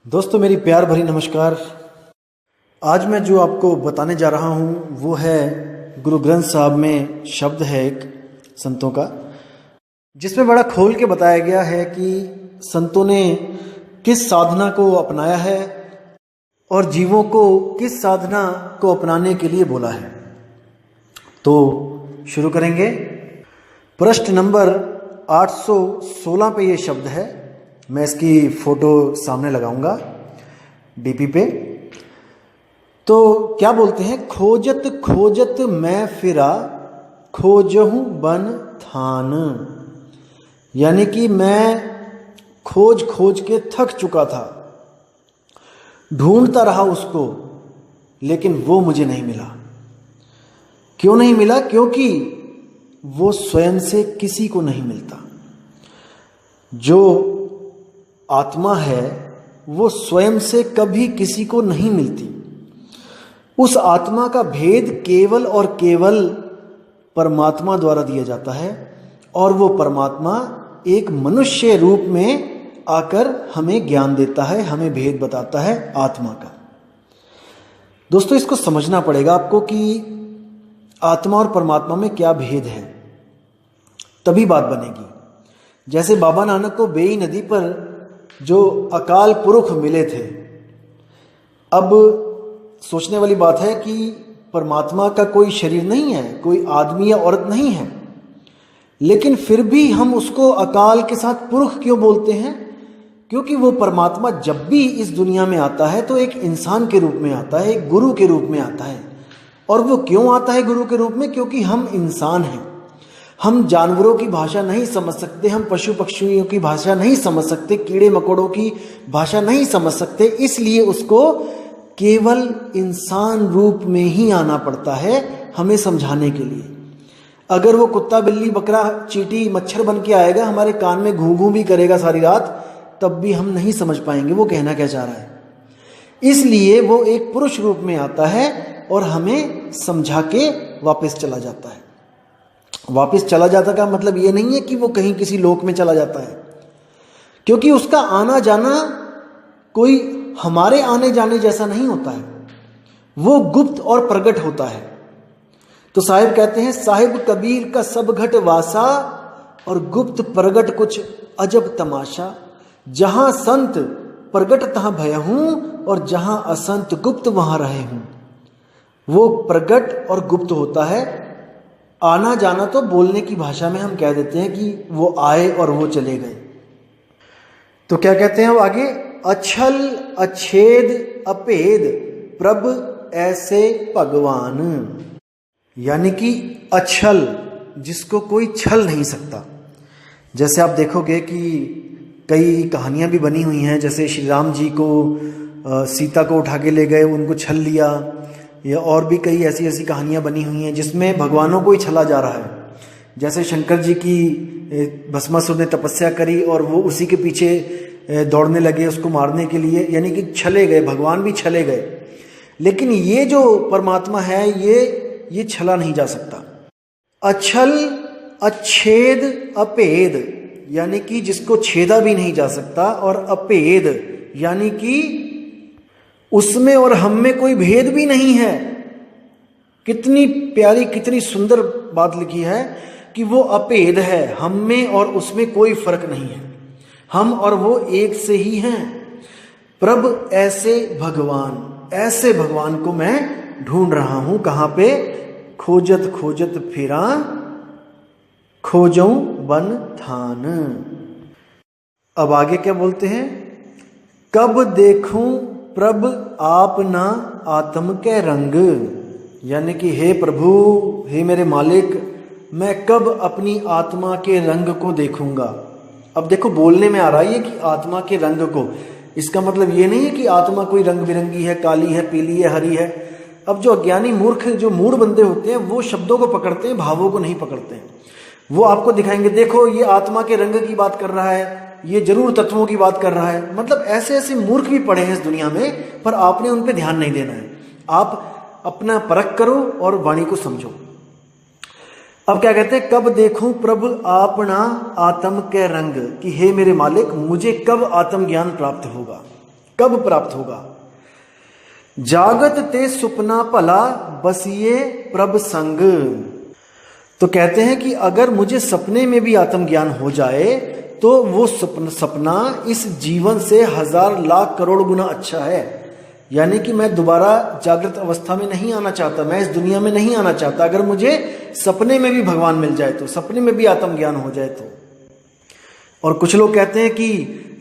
दोस्तों मेरी प्यार भरी नमस्कार। आज मैं जो आपको बताने जा रहा हूँ वो है गुरु ग्रंथ साहब में शब्द है एक संतों का, जिसमें बड़ा खोल के बताया गया है कि संतों ने किस साधना को अपनाया है और जीवों को किस साधना को अपनाने के लिए बोला है। तो शुरू करेंगे। प्रश्न नंबर 816 पे ये शब्द है। मैं इसकी फोटो सामने लगाऊंगा डीपी पे। तो क्या बोलते हैं, खोजत खोजत मैं फिरा खोजहूं बन थान। यानी कि मैं खोज खोज के थक चुका था, ढूंढता रहा उसको, लेकिन वो मुझे नहीं मिला। क्यों नहीं मिला? क्योंकि वो स्वयं से किसी को नहीं मिलता। जो आत्मा है वो स्वयं से कभी किसी को नहीं मिलती। उस आत्मा का भेद केवल और केवल परमात्मा द्वारा दिया जाता है, और वो परमात्मा एक मनुष्य रूप में आकर हमें ज्ञान देता है, हमें भेद बताता है आत्मा का। दोस्तों इसको समझना पड़ेगा आपको कि आत्मा और परमात्मा में क्या भेद है, तभी बात बनेगी। जैसे बाबा नानक को बेई नदी पर जो अकाल पुरुष मिले थे, अब सोचने वाली बात है कि परमात्मा का कोई शरीर नहीं है, कोई आदमी या औरत नहीं है, लेकिन फिर भी हम उसको अकाल के साथ पुरुष क्यों बोलते हैं? क्योंकि वो परमात्मा जब भी इस दुनिया में आता है तो एक इंसान के रूप में आता है, एक गुरु के रूप में आता है। और वो क्यों आता है गुरु के रूप में? क्योंकि हम इंसान हैं, हम जानवरों की भाषा नहीं समझ सकते, हम पशु पक्षियों की भाषा नहीं समझ सकते, कीड़े मकोड़ों की भाषा नहीं समझ सकते, इसलिए उसको केवल इंसान रूप में ही आना पड़ता है हमें समझाने के लिए। अगर वो कुत्ता बिल्ली बकरा चींटी मच्छर बन के आएगा, हमारे कान में घूं घूं भी करेगा सारी रात, तब भी हम नहीं समझ पाएंगे वो कहना क्या चाह रहा है। इसलिए वो एक पुरुष रूप में आता है और हमें समझा के वापस चला जाता है। वापस चला जाता का मतलब ये नहीं है कि वो कहीं किसी लोक में चला जाता है, क्योंकि उसका आना जाना कोई हमारे आने जाने जैसा नहीं होता है, वो गुप्त और प्रगट होता है। तो साहिब कहते हैं, साहिब कबीर का सब घट वासा और गुप्त प्रगट कुछ अजब तमाशा। जहां संत प्रगट तहां भय हूं और जहां असंत गुप्त वहां रहे हूं। वो प्रगट और गुप्त होता है। आना जाना तो बोलने की भाषा में हम कह देते हैं कि वो आए और वो चले गए। तो क्या कहते हैं वो आगे, अछल अछेद अपेद प्रभ ऐसे भगवान। यानी कि अछल, जिसको कोई छल नहीं सकता। जैसे आप देखोगे कि कई कहानियां भी बनी हुई हैं, जैसे श्री राम जी को सीता को उठा के ले गए, उनको छल लिया, या और भी कई ऐसी ऐसी कहानियां बनी हुई हैं जिसमें भगवानों को ही छला जा रहा है। जैसे शंकर जी की भस्मासुर ने तपस्या करी और वो उसी के पीछे दौड़ने लगे उसको मारने के लिए, यानी कि छले गए, भगवान भी छले गए। लेकिन ये जो परमात्मा है ये छला नहीं जा सकता। अछल अच्छेद अपेद, यानी कि जिसको छेदा भी नहीं जा सकता, और अपेद यानी कि उसमें और हम में कोई भेद भी नहीं है। कितनी प्यारी कितनी सुंदर बात लिखी है कि वो अपेद है, हम में और उसमें कोई फर्क नहीं है, हम और वो एक से ही हैं। प्रभ ऐसे भगवान, ऐसे भगवान को मैं ढूंढ रहा हूं। कहां पे? खोजत खोजत फिरा खोजऊं बन थान। अब आगे क्या बोलते हैं, कब देखूं प्रभ आप ना आत्म के रंग। यानी कि हे प्रभु, हे मेरे मालिक, मैं कब अपनी आत्मा के रंग को देखूंगा। अब देखो बोलने में आ रहा है कि आत्मा के रंग को, इसका मतलब ये नहीं है कि आत्मा कोई रंग बिरंगी है, काली है, पीली है, हरी है। अब जो अज्ञानी मूर्ख जो मूढ़ बंदे होते हैं वो शब्दों को पकड़ते हैं, भावों को नहीं पकड़ते हैं। वो आपको दिखाएंगे, देखो ये आत्मा के रंग की बात कर रहा है, ये जरूर तत्वों की बात कर रहा है। मतलब ऐसे ऐसे मूर्ख भी पड़े हैं इस दुनिया में, पर आपने उन पे ध्यान नहीं देना है। आप अपना परख करो और वाणी को समझो। अब क्या कहते हैं, कब देखूं प्रभु आपना आत्म के रंग, कि हे मेरे मालिक मुझे कब आत्म ज्ञान प्राप्त होगा। कब प्राप्त होगा? जागत ते सुपना भला बसिए प्रभ संग। तो कहते हैं कि अगर मुझे सपने में भी आत्मज्ञान हो जाए तो वो सपना इस जीवन से 1000 लाख करोड़ गुना अच्छा है। यानी कि मैं दोबारा जागृत अवस्था में नहीं आना चाहता, मैं इस दुनिया में नहीं आना चाहता। अगर मुझे सपने में भी भगवान मिल जाए तो, सपने में भी आत्मज्ञान हो जाए तो। और कुछ लोग कहते हैं कि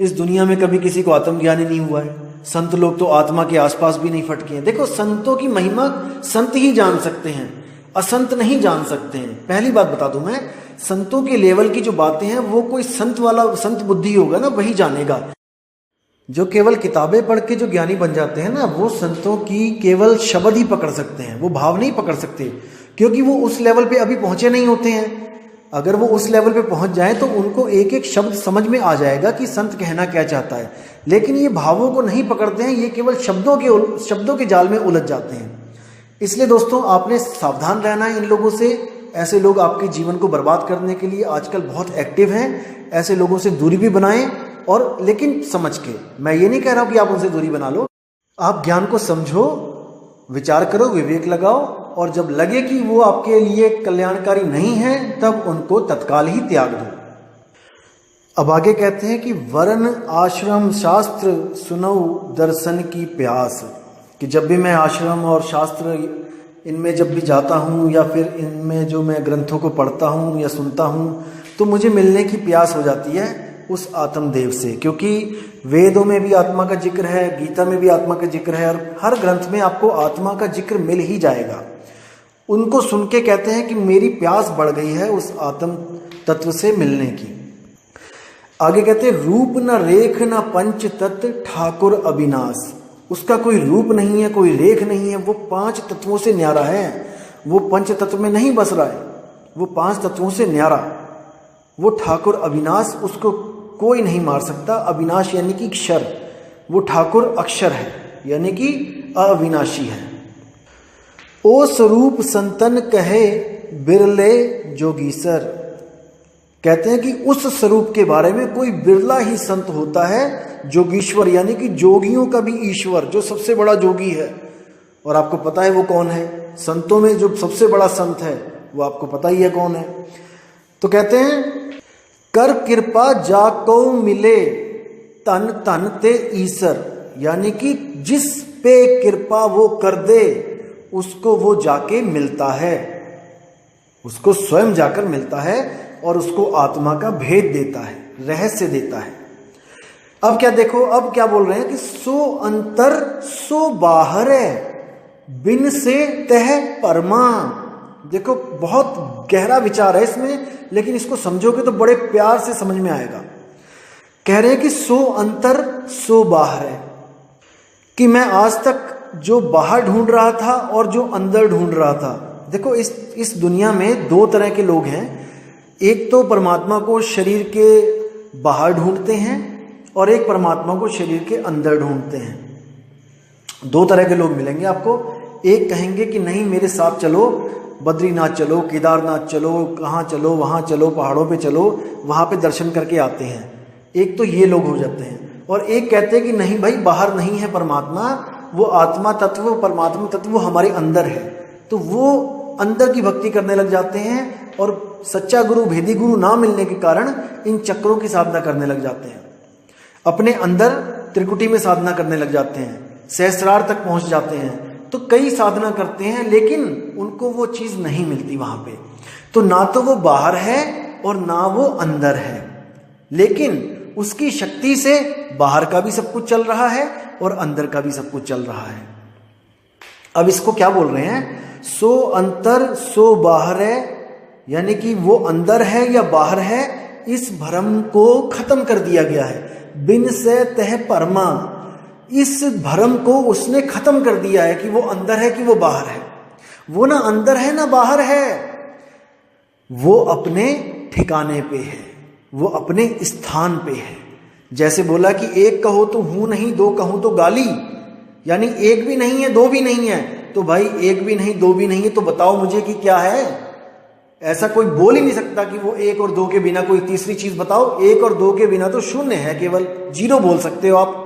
इस दुनिया में कभी किसी को आत्मज्ञान ही नहीं हुआ है, संत लोग तो आत्मा के आसपास भी नहीं फटके हैं। देखो, संतों की महिमा संत ही जान सकते हैं, असंत नहीं जान सकते हैं। पहली बात बता दूं मैं, संतों के लेवल की जो बातें हैं वो कोई संत वाला, संत बुद्धि होगा ना, वही जानेगा। जो केवल किताबें पढ़ के जो ज्ञानी बन जाते हैं ना, वो संतों की केवल शब्द ही पकड़ सकते हैं, वो भाव नहीं पकड़ सकते, क्योंकि वो उस लेवल पे अभी पहुंचे नहीं होते हैं। अगर वो उस लेवल पे पहुंच जाए तो उनको एक एक शब्द समझ में आ जाएगा कि संत कहना क्या चाहता है। लेकिन ये भावों को नहीं पकड़ते हैं, ये केवल शब्दों के जाल में उलझ जाते हैं। इसलिए दोस्तों, आपने सावधान रहना है इन लोगों से। ऐसे लोग आपके जीवन को बर्बाद करने के लिए आजकल बहुत एक्टिव हैं। ऐसे लोगों से दूरी भी बनाएं, और लेकिन समझ के। मैं ये नहीं कह रहा हूं कि आप उनसे दूरी बना लो, आप ज्ञान को समझो, विचार करो, विवेक लगाओ, और जब लगे कि वो आपके लिए कल्याणकारी नहीं है तब उनको तत्काल ही त्याग दो। अब आगे कहते हैं कि वर्ण आश्रम शास्त्र सुनौ दर्शन की प्यास, कि जब भी मैं आश्रम और शास्त्र इनमें जब भी जाता हूँ, या फिर इनमें जो मैं ग्रंथों को पढ़ता हूँ या सुनता हूँ, तो मुझे मिलने की प्यास हो जाती है उस आत्मदेव से। क्योंकि वेदों में भी आत्मा का जिक्र है, गीता में भी आत्मा का जिक्र है, और हर ग्रंथ में आपको आत्मा का जिक्र मिल ही जाएगा। उनको सुन के कहते हैं कि मेरी प्यास बढ़ गई है उस आत्म तत्व से मिलने की। आगे कहते हैं, रूप न रेख न पंच तत्व ठाकुर अविनाश। उसका कोई रूप नहीं है, कोई रेख नहीं है, वो 5 तत्वों से न्यारा है। वो पंच तत्व में नहीं बस रहा है, वो 5 तत्वों से न्यारा, वो ठाकुर अविनाश, उसको कोई नहीं मार सकता। अविनाश यानी कि क्षर, वो ठाकुर अक्षर है, यानी कि अविनाशी है। ओ स्वरूप संतन कहे बिरले जोगीसर। कहते हैं कि उस स्वरूप के बारे में कोई बिरला ही संत होता है, जोगीश्वर यानी कि जोगियों का भी ईश्वर, जो सबसे बड़ा जोगी है। और आपको पता है वो कौन है? संतों में जो सबसे बड़ा संत है वो आपको पता ही है कौन है। तो कहते हैं, कर कृपा जाको मिले तन तन ते ईसर, यानी कि जिस पे कृपा वो कर दे उसको वो जाके मिलता है, उसको स्वयं जाकर मिलता है और उसको आत्मा का भेद देता है, रहस्य देता है। अब क्या देखो, अब क्या बोल रहे हैं कि सो अंतर सो बाहर है, बिन से तह परमा। देखो, बहुत गहरा विचार है इसमें, लेकिन इसको समझोगे तो बड़े प्यार से समझ में आएगा। कह रहे हैं कि सो अंतर सो बाहर है, कि मैं आज तक जो बाहर ढूंढ रहा था और जो अंदर ढूंढ रहा था। देखो, इस दुनिया में 2 तरह के लोग हैं। एक तो परमात्मा को शरीर के बाहर ढूंढते हैं, और एक परमात्मा को शरीर के अंदर ढूंढते हैं। 2 तरह के लोग मिलेंगे आपको। एक कहेंगे कि नहीं, मेरे साथ चलो, बद्रीनाथ चलो, केदारनाथ चलो, कहाँ चलो, वहाँ चलो, पहाड़ों पे चलो, वहाँ पे दर्शन करके आते हैं। एक तो ये लोग हो जाते हैं। और एक कहते हैं कि नहीं भाई, बाहर नहीं है परमात्मा, वो आत्मा तत्व, परमात्मा तत्व वो हमारे अंदर है। तो वो अंदर की भक्ति करने लग जाते हैं, और सच्चा गुरु, भेदी गुरु ना मिलने के कारण इन चक्रों की साधना करने लग जाते हैं। अपने अंदर त्रिकुटी में साधना करने लग जाते हैं, सहस्रार तक पहुंच जाते हैं। तो कई साधना करते हैं, लेकिन उनको वो चीज नहीं मिलती वहां पे। तो ना तो वो बाहर है और ना वो अंदर है, लेकिन उसकी शक्ति से बाहर का भी सब कुछ चल रहा है और अंदर का भी सब कुछ चल रहा है। अब इसको क्या बोल रहे हैं? सो अंतर सो बाहर है, यानी कि वो अंदर है या बाहर है, इस भ्रम को खत्म कर दिया गया है। बिन से तह परमा, इस भ्रम को उसने खत्म कर दिया है कि वो अंदर है कि वो बाहर है। वो ना अंदर है ना बाहर है, वो अपने ठिकाने पे है, वो अपने स्थान पे है। जैसे बोला कि एक कहो तो हूं नहीं, 2 कहूं तो गाली, यानी एक भी नहीं है 2 भी नहीं है। तो भाई, एक भी नहीं 2 भी नहीं है, तो बताओ मुझे कि क्या है? ऐसा कोई बोल ही नहीं सकता कि वो 1 और 2 के बिना कोई तीसरी चीज बताओ। 1 और 2 के बिना तो शून्य है, केवल 0 बोल सकते हो आप।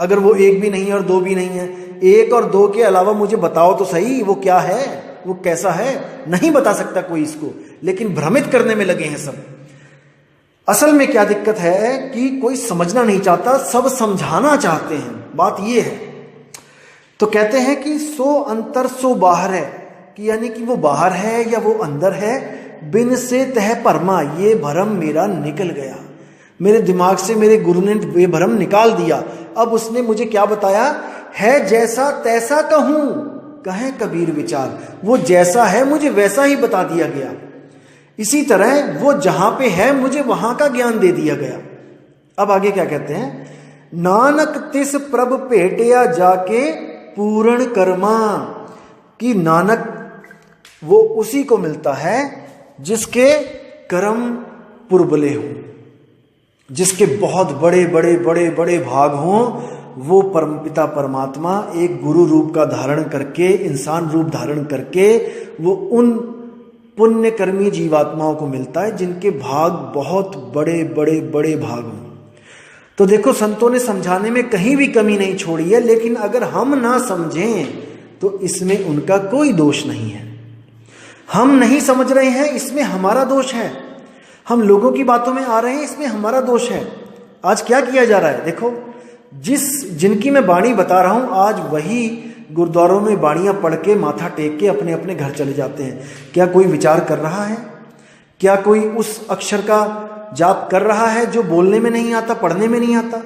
अगर वो एक भी नहीं है और दो भी नहीं है, एक और दो के अलावा मुझे बताओ तो सही वो क्या है, वो कैसा है। नहीं बता सकता कोई इसको, लेकिन भ्रमित करने में लगे हैं सब। असल में क्या दिक्कत है कि कोई समझना नहीं चाहता, सब समझाना चाहते हैं। बात ये है। तो कहते हैं कि सो अंतर सो बाहर है, कि यानी कि वो बाहर है या वो अंदर है। बिन से तह परमा, ये भरम मेरा निकल गया, मेरे दिमाग से मेरे गुरु ने ये भरम निकाल दिया। अब उसने मुझे क्या बताया है, जैसा तैसा कहूं कहे कबीर विचार। वो जैसा है मुझे वैसा ही बता दिया गया। इसी तरह वो जहां पे है मुझे वहां का ज्ञान दे दिया गया। अब आगे क्या कहते हैं, नानक तिस प्रभ भेटिया जाके पूर्ण कर्मा, कि नानक वो उसी को मिलता है जिसके कर्म पुरबले हों, जिसके बहुत बड़े बड़े बड़े बड़े भाग हों। वो परमपिता परमात्मा एक गुरु रूप का धारण करके, इंसान रूप धारण करके वो उन पुण्यकर्मी जीवात्माओं को मिलता है जिनके भाग बहुत बड़े बड़े बड़े भाग हों। तो देखो, संतों ने समझाने में कहीं भी कमी नहीं छोड़ी है, लेकिन अगर हम ना समझें तो इसमें उनका कोई दोष नहीं है। हम नहीं समझ रहे हैं, इसमें हमारा दोष है। हम लोगों की बातों में आ रहे हैं, इसमें हमारा दोष है। आज क्या किया जा रहा है, देखो, जिनकी मैं बाणी बता रहा हूं, आज वही गुरुद्वारों में बाणियां पढ़ के माथा टेक के अपने अपने घर चले जाते हैं। क्या कोई विचार कर रहा है? क्या कोई उस अक्षर का जाप कर रहा है जो बोलने में नहीं आता, पढ़ने में नहीं आता?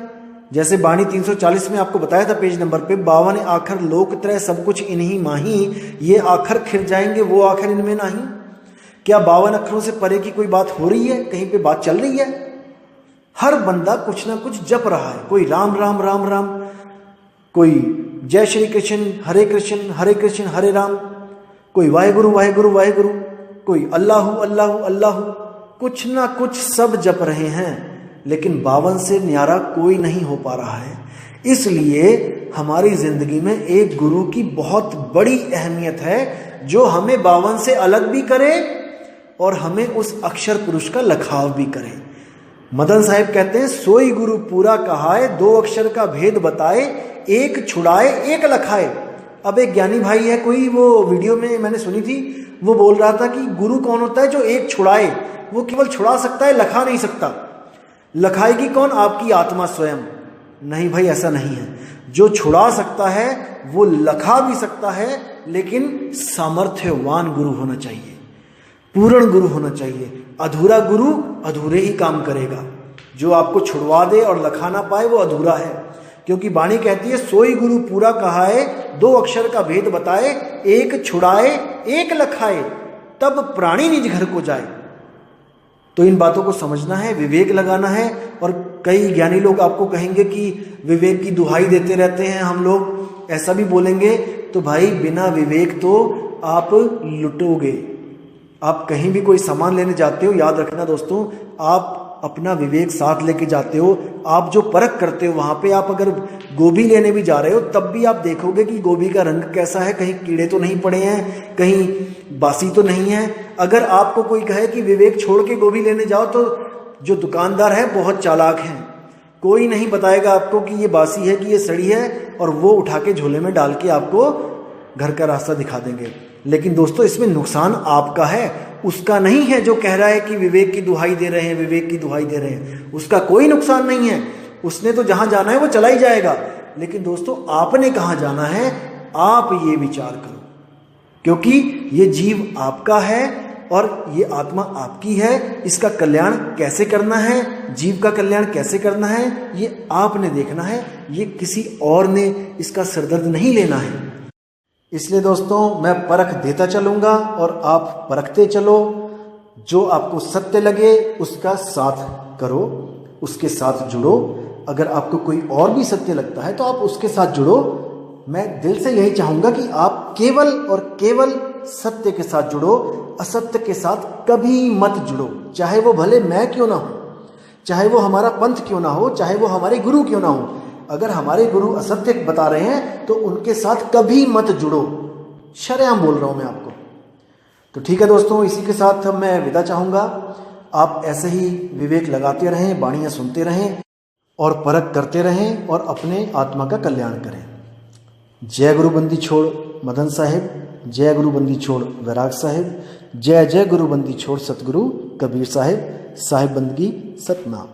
जैसे बाणी 340 में आपको बताया था पेज नंबर पे, 52 आखर लोक त्रय सब कुछ इन्हीं माही, ये आखर खिर जाएंगे वो आखर इनमें नहीं। क्या 52 अक्षरों से परे की कोई बात हो रही है? कहीं पे बात चल रही है? हर बंदा कुछ ना कुछ जप रहा है। कोई राम राम राम राम, कोई जय श्री कृष्ण हरे कृष्ण हरे राम, कोई वाहेगुरु वाहेगुरु वाहेगुरु, कोई अल्लाहु अल्लाहु अल्लाहु, कुछ ना कुछ सब जप रहे हैं, लेकिन 52 से न्यारा कोई नहीं हो पा रहा है। इसलिए हमारी जिंदगी में एक गुरु की बहुत बड़ी अहमियत है, जो हमें 52 से अलग भी करे और हमें उस अक्षर पुरुष का लखाव भी करे। मदन साहिब कहते हैं, सोई गुरु पूरा कहाए, 2 अक्षर का भेद बताए, एक छुड़ाए एक लखाए। अब एक ज्ञानी भाई है कोई, वो वीडियो में मैंने सुनी थी, वो बोल रहा था कि गुरु कौन होता है जो एक छुड़ाए, वो केवल छुड़ा सकता है, लखा नहीं सकता। लखाएगी कौन? आपकी आत्मा स्वयं। नहीं भाई, ऐसा नहीं है। जो छुड़ा सकता है वो लखा भी सकता है, लेकिन सामर्थ्यवान गुरु होना चाहिए, पूर्ण गुरु होना चाहिए। अधूरा गुरु अधूरे ही काम करेगा। जो आपको छुड़वा दे और लखा ना पाए वो अधूरा है, क्योंकि वाणी कहती है, सोई गुरु पूरा कहाए, 2 अक्षर का भेद बताए, एक छुड़ाए एक लखाए, तब प्राणी निज घर को जाए। तो इन बातों को समझना है, विवेक लगाना है। और कई ज्ञानी लोग आपको कहेंगे कि विवेक की दुहाई देते रहते हैं हम लोग, ऐसा भी बोलेंगे। तो भाई, बिना विवेक तो आप लुटोगे। आप कहीं भी कोई सामान लेने जाते हो, याद रखना दोस्तों, आप अपना विवेक साथ लेके जाते हो। आप जो परख करते हो वहां पे, आप अगर गोभी लेने भी जा रहे हो तब भी आप देखोगे कि गोभी का रंग कैसा है, कहीं कीड़े तो नहीं पड़े हैं, कहीं बासी तो नहीं है। अगर आपको कोई कहे कि विवेक छोड़ के गोभी लेने जाओ, तो जो दुकानदार है बहुत चालाक है, कोई नहीं बताएगा आपको कि ये बासी है कि ये सड़ी है, और वो उठा के झोले में डाल के आपको घर का रास्ता दिखा देंगे। लेकिन दोस्तों, इसमें नुकसान आपका है, उसका नहीं है। जो कह रहा है कि विवेक की दुहाई दे रहे हैं, विवेक की दुहाई दे रहे हैं, उसका कोई नुकसान नहीं है। उसने तो जहां जाना है वो चला ही जाएगा। लेकिन दोस्तों, आपने कहां जाना है, आप ये विचार करो, क्योंकि ये जीव आपका है और ये आत्मा आपकी है। इसका कल्याण कैसे करना है, जीव का कल्याण कैसे करना है, ये आपने देखना है। ये किसी और ने इसका सिरदर्द नहीं लेना है। इसलिए दोस्तों, मैं परख देता चलूंगा और आप परखते चलो। जो आपको सत्य लगे उसका साथ करो, उसके साथ जुड़ो। अगर आपको कोई और भी सत्य लगता है तो आप उसके साथ जुड़ो। मैं दिल से यही चाहूंगा कि आप केवल और केवल सत्य के साथ जुड़ो, असत्य के साथ कभी मत जुड़ो। चाहे वो भले मैं क्यों ना हो, चाहे वो हमारा पंथ क्यों ना हो, चाहे वो हमारे गुरु क्यों ना हो। अगर हमारे गुरु असत्य बता रहे हैं तो उनके साथ कभी मत जुड़ो। शरेआम बोल रहा हूं मैं आपको। तो ठीक है दोस्तों, इसी के साथ मैं विदा चाहूंगा। आप ऐसे ही विवेक लगाते रहें, बाणियां सुनते रहें। और परख करते रहें और अपने आत्मा का कल्याण करें। जय गुरु बंदी छोड़ मदन साहिब, जय गुरु बंदी छोड़ वैराग साहिब, जय जय गुरु बंदी छोड़ सतगुरु कबीर साहिब, साहिब बंदगी सतनाम।